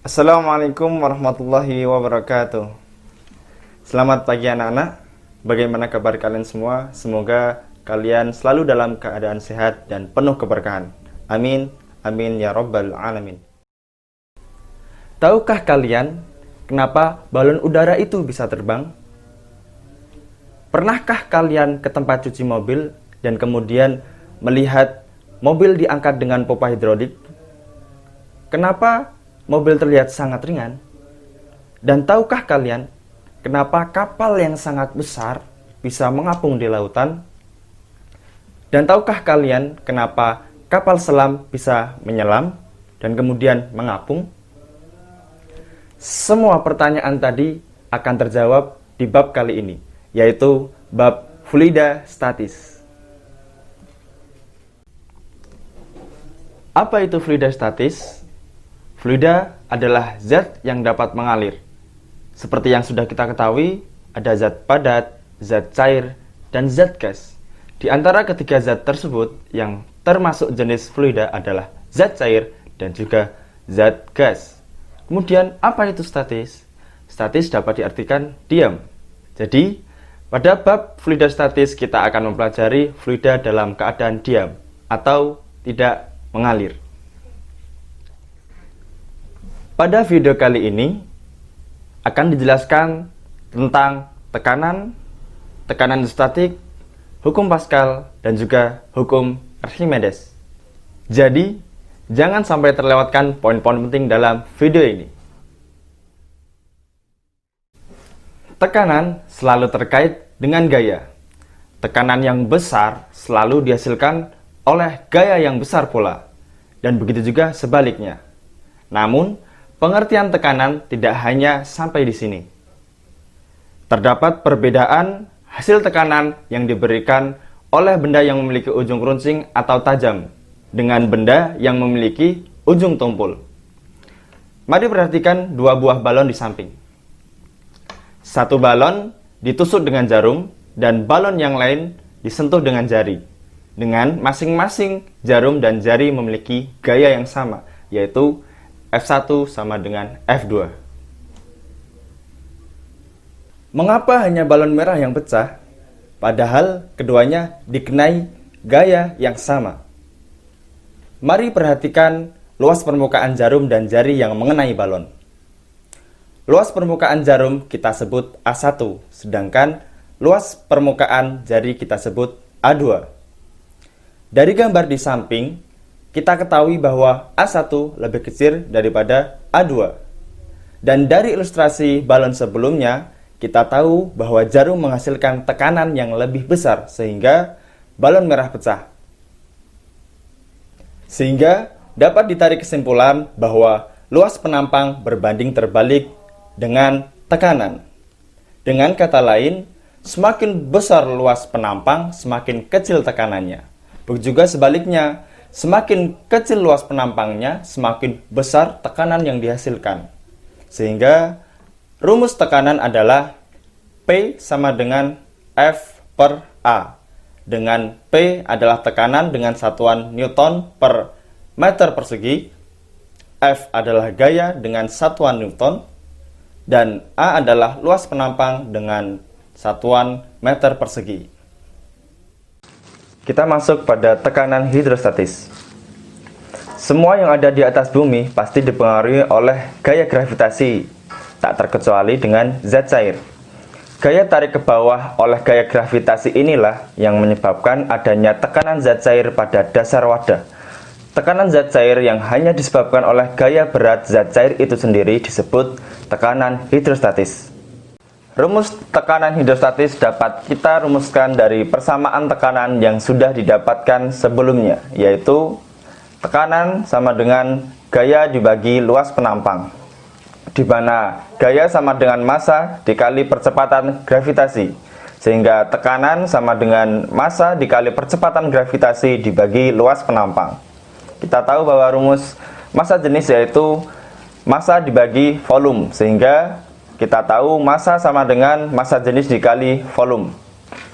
Assalamualaikum warahmatullahi wabarakatuh. Selamat pagi anak-anak. Bagaimana kabar kalian semua? Semoga kalian selalu dalam keadaan sehat dan penuh keberkahan. Amin, amin ya rabbal alamin. Tahukah kalian kenapa balon udara itu bisa terbang? Pernahkah kalian ke tempat cuci mobil dan kemudian melihat mobil diangkat dengan pompa hidrolik? Kenapa mobil terlihat sangat ringan? Dan tahukah kalian kenapa kapal yang sangat besar bisa mengapung di lautan? Dan tahukah kalian kenapa kapal selam bisa menyelam dan kemudian mengapung? Semua pertanyaan tadi akan terjawab di bab kali ini, yaitu bab fluida statis. Apa itu fluida statis? Fluida adalah zat yang dapat mengalir. Seperti yang sudah kita ketahui, ada zat padat, zat cair, dan zat gas. Di antara ketiga zat tersebut, yang termasuk jenis fluida adalah zat cair dan juga zat gas. Kemudian, apa itu statis? Statis dapat diartikan diam. Jadi, pada bab fluida statis kita akan mempelajari fluida dalam keadaan diam atau tidak mengalir. Pada video kali ini akan dijelaskan tentang tekanan statik, hukum Pascal, dan juga hukum Archimedes. Jadi, jangan sampai terlewatkan poin-poin penting dalam video ini. Tekanan selalu terkait dengan gaya. Tekanan yang besar selalu dihasilkan oleh gaya yang besar pula, dan begitu juga sebaliknya. Namun, pengertian tekanan tidak hanya sampai di sini. Terdapat perbedaan hasil tekanan yang diberikan oleh benda yang memiliki ujung runcing atau tajam dengan benda yang memiliki ujung tumpul. Mari perhatikan dua buah balon di samping. Satu balon ditusuk dengan jarum dan balon yang lain disentuh dengan jari. Dengan masing-masing jarum dan jari memiliki gaya yang sama, yaitu F1 sama dengan F2. Mengapa hanya balon merah yang pecah, padahal keduanya dikenai gaya yang sama? Mari perhatikan luas permukaan jarum dan jari yang mengenai balon. Luas permukaan jarum kita sebut A1, sedangkan luas permukaan jari kita sebut A2. Dari gambar di samping, kita ketahui bahwa A1 lebih kecil daripada A2. Dan dari ilustrasi balon sebelumnya, kita tahu bahwa jarum menghasilkan tekanan yang lebih besar sehingga balon merah pecah. Sehingga dapat ditarik kesimpulan bahwa luas penampang berbanding terbalik dengan tekanan. Dengan kata lain, semakin besar luas penampang, semakin kecil tekanannya. Begitu juga sebaliknya, semakin kecil luas penampangnya, semakin besar tekanan yang dihasilkan. Sehingga rumus tekanan adalah P sama dengan F per A. Dengan P adalah tekanan dengan satuan Newton per meter persegi, F adalah gaya dengan satuan Newton, dan A adalah luas penampang dengan satuan meter persegi. Kita masuk pada tekanan hidrostatis. Semua yang ada di atas bumi pasti dipengaruhi oleh gaya gravitasi, tak terkecuali dengan zat cair. Gaya tarik ke bawah oleh gaya gravitasi inilah yang menyebabkan adanya tekanan zat cair pada dasar wadah. Tekanan zat cair yang hanya disebabkan oleh gaya berat zat cair itu sendiri disebut tekanan hidrostatis. Rumus tekanan hidrostatis dapat kita rumuskan dari persamaan tekanan yang sudah didapatkan sebelumnya, yaitu tekanan sama dengan gaya dibagi luas penampang, di mana gaya sama dengan massa dikali percepatan gravitasi, sehingga tekanan sama dengan massa dikali percepatan gravitasi dibagi luas penampang. Kita tahu bahwa rumus massa jenis yaitu massa dibagi volume, sehingga kita tahu massa sama dengan massa jenis dikali volume.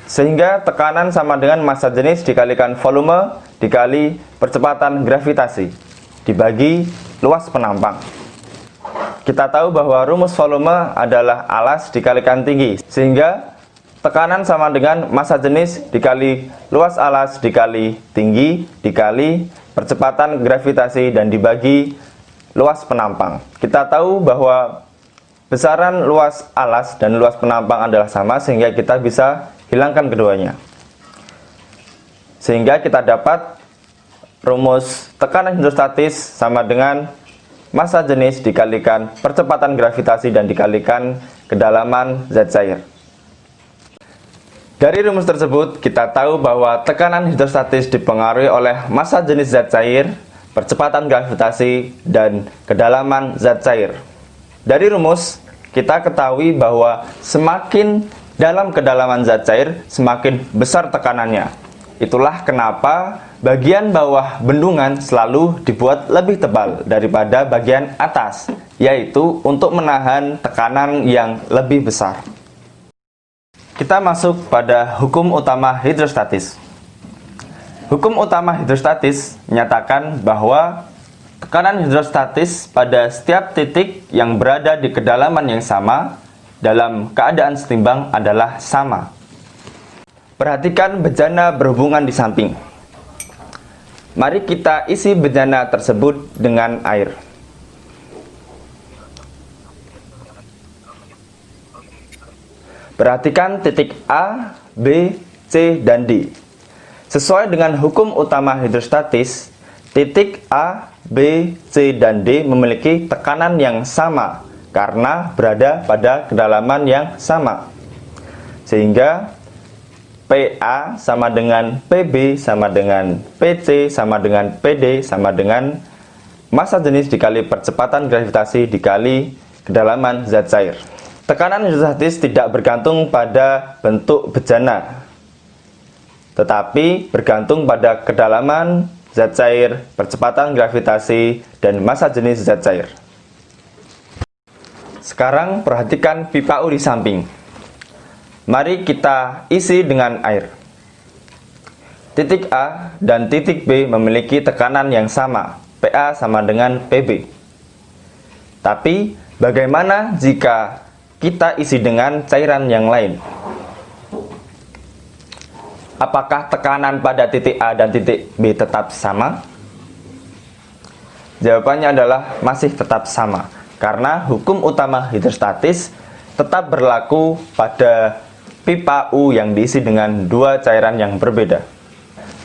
Sehingga tekanan sama dengan massa jenis dikalikan volume dikali percepatan gravitasi dibagi luas penampang. Kita tahu bahwa rumus volume adalah alas dikalikan tinggi, sehingga tekanan sama dengan massa jenis dikali luas alas dikali tinggi dikali percepatan gravitasi dan dibagi luas penampang. Kita tahu bahwa besaran luas alas dan luas penampang adalah sama, sehingga kita bisa hilangkan keduanya. Sehingga kita dapat rumus tekanan hidrostatis sama dengan massa jenis dikalikan percepatan gravitasi dan dikalikan kedalaman zat cair. Dari rumus tersebut, kita tahu bahwa tekanan hidrostatis dipengaruhi oleh massa jenis zat cair, percepatan gravitasi, dan kedalaman zat cair. Dari rumus, kita ketahui bahwa semakin dalam kedalaman zat cair, semakin besar tekanannya. Itulah kenapa bagian bawah bendungan selalu dibuat lebih tebal daripada bagian atas, yaitu untuk menahan tekanan yang lebih besar. Kita masuk pada hukum utama hidrostatis. Hukum utama hidrostatis menyatakan bahwa tekanan hidrostatis pada setiap titik yang berada di kedalaman yang sama dalam keadaan setimbang adalah sama. Perhatikan bejana berhubungan di samping. Mari kita isi bejana tersebut dengan air. Perhatikan titik A, B, C, dan D. Sesuai dengan hukum utama hidrostatis, titik A, B, C, dan D memiliki tekanan yang sama karena berada pada kedalaman yang sama. Sehingga PA sama dengan PB sama dengan PC sama dengan PD sama dengan massa jenis dikali percepatan gravitasi dikali kedalaman zat cair. Tekanan hidrostatis tidak bergantung pada bentuk bejana, tetapi bergantung pada kedalaman zat cair, percepatan gravitasi, dan massa jenis zat cair. Sekarang perhatikan pipa U di samping. Mari kita isi dengan air. Titik A dan titik B memiliki tekanan yang sama, PA sama dengan PB. Tapi, bagaimana jika kita isi dengan cairan yang lain? Apakah tekanan pada titik A dan titik B tetap sama? Jawabannya adalah masih tetap sama, karena hukum utama hidrostatis tetap berlaku pada pipa U yang diisi dengan dua cairan yang berbeda.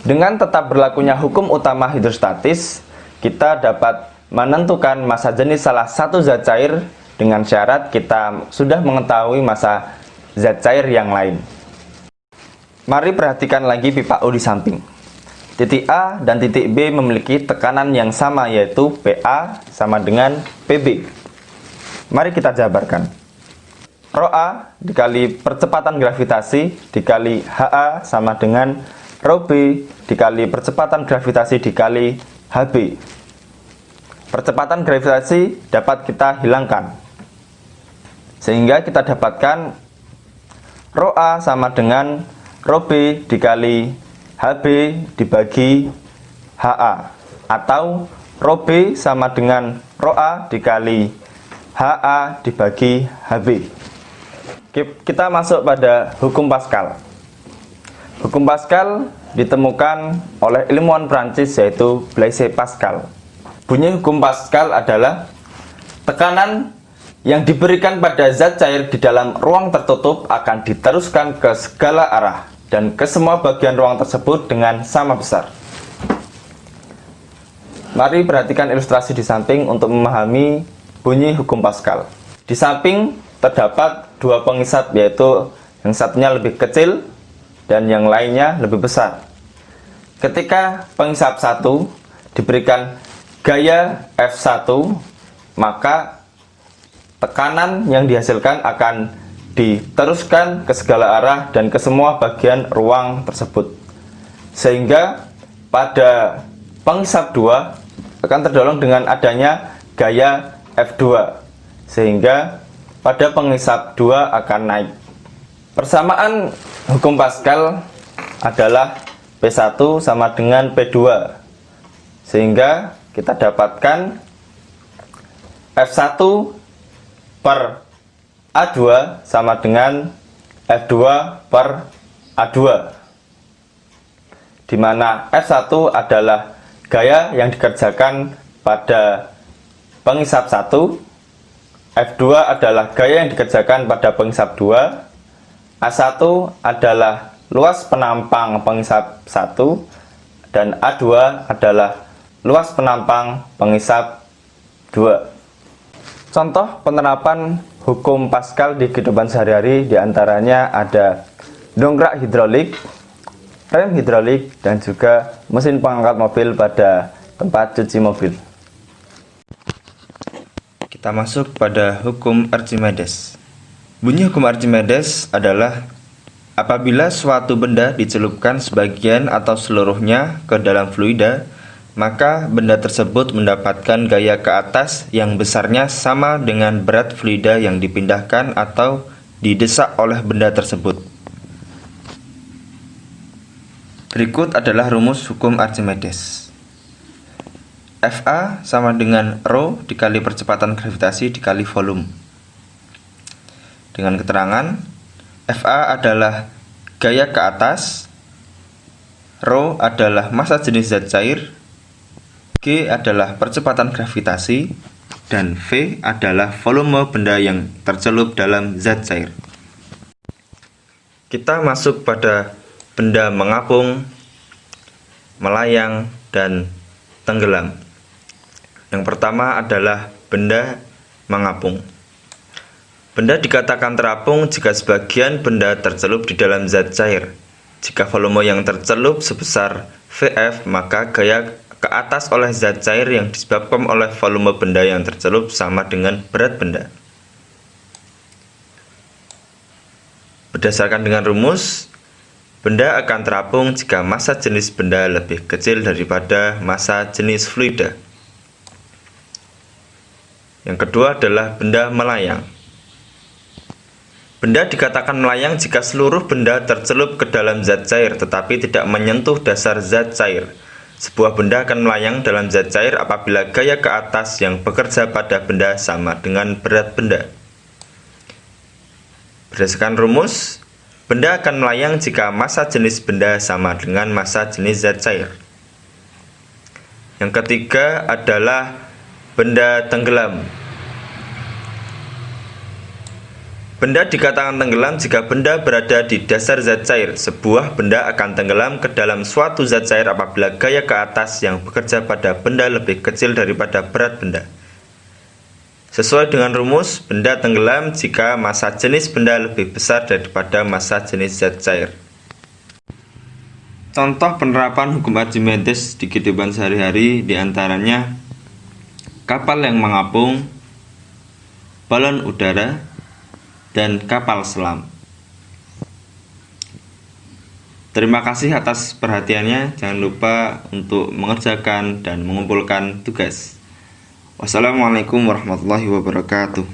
Dengan tetap berlakunya hukum utama hidrostatis, kita dapat menentukan massa jenis salah satu zat cair dengan syarat kita sudah mengetahui massa zat cair yang lain. Mari perhatikan lagi pipa U di samping. Titik A dan titik B memiliki tekanan yang sama, yaitu PA sama dengan PB. Mari kita jabarkan. Rho A dikali percepatan gravitasi dikali HA sama dengan Rho B dikali percepatan gravitasi dikali HB. Percepatan gravitasi dapat kita hilangkan, sehingga kita dapatkan Rho A sama dengan Rho B dikali HB dibagi HA, atau Rho B sama dengan Rho A dikali HA dibagi HB. Kita masuk pada hukum Pascal. Hukum Pascal ditemukan oleh ilmuwan Prancis, yaitu Blaise Pascal. Bunyi hukum Pascal adalah tekanan yang diberikan pada zat cair di dalam ruang tertutup akan diteruskan ke segala arah dan ke semua bagian ruang tersebut dengan sama besar. Mari perhatikan ilustrasi di samping untuk memahami bunyi hukum Pascal. Di samping terdapat dua pengisap, yaitu yang satunya lebih kecil dan yang lainnya lebih besar. Ketika pengisap 1 diberikan gaya F1, maka tekanan yang dihasilkan akan diteruskan ke segala arah dan ke semua bagian ruang tersebut. Sehingga pada pengisap 2 akan terdorong dengan adanya gaya F2, sehingga pada pengisap 2 akan naik. Persamaan hukum Pascal adalah P1 sama dengan P2, sehingga kita dapatkan F1 per A2 sama dengan F2 per A2, di mana F1 adalah gaya yang dikerjakan pada pengisap 1, F2 adalah gaya yang dikerjakan pada pengisap 2, A1 adalah luas penampang pengisap 1, dan A2 adalah luas penampang pengisap 2. Contoh penerapan hukum Pascal di kehidupan sehari-hari diantaranya ada dongkrak hidrolik, rem hidrolik, dan juga mesin pengangkat mobil pada tempat cuci mobil. Kita masuk pada hukum Archimedes. Bunyi hukum Archimedes adalah apabila suatu benda dicelupkan sebagian atau seluruhnya ke dalam fluida, maka benda tersebut mendapatkan gaya ke atas yang besarnya sama dengan berat fluida yang dipindahkan atau didesak oleh benda tersebut. Berikut adalah rumus hukum Archimedes. Fa sama dengan Rho dikali percepatan gravitasi dikali volume. Dengan keterangan, Fa adalah gaya ke atas, Rho adalah massa jenis zat cair, G adalah percepatan gravitasi, dan V adalah volume benda yang tercelup dalam zat cair. Kita masuk pada benda mengapung, melayang, dan tenggelam. Yang pertama adalah benda mengapung. Benda dikatakan terapung jika sebagian benda tercelup di dalam zat cair. Jika volume yang tercelup sebesar Vf, maka gaya ke atas oleh zat cair yang disebabkan oleh volume benda yang tercelup sama dengan berat benda. Berdasarkan dengan rumus, benda akan terapung jika massa jenis benda lebih kecil daripada massa jenis fluida. Yang kedua adalah benda melayang. Benda dikatakan melayang jika seluruh benda tercelup ke dalam zat cair tetapi tidak menyentuh dasar zat cair. Sebuah benda akan melayang dalam zat cair apabila gaya ke atas yang bekerja pada benda sama dengan berat benda. Berdasarkan rumus, benda akan melayang jika massa jenis benda sama dengan massa jenis zat cair. Yang ketiga adalah benda tenggelam. Benda dikatakan tenggelam jika benda berada di dasar zat cair. Sebuah benda akan tenggelam ke dalam suatu zat cair apabila gaya ke atas yang bekerja pada benda lebih kecil daripada berat benda. Sesuai dengan rumus, benda tenggelam jika massa jenis benda lebih besar daripada massa jenis zat cair. Contoh penerapan hukum Archimedes di kehidupan sehari-hari diantaranya kapal yang mengapung, balon udara, dan kapal selam. Terima kasih atas perhatiannya. Jangan lupa untuk mengerjakan dan mengumpulkan tugas. Wassalamualaikum warahmatullahi wabarakatuh.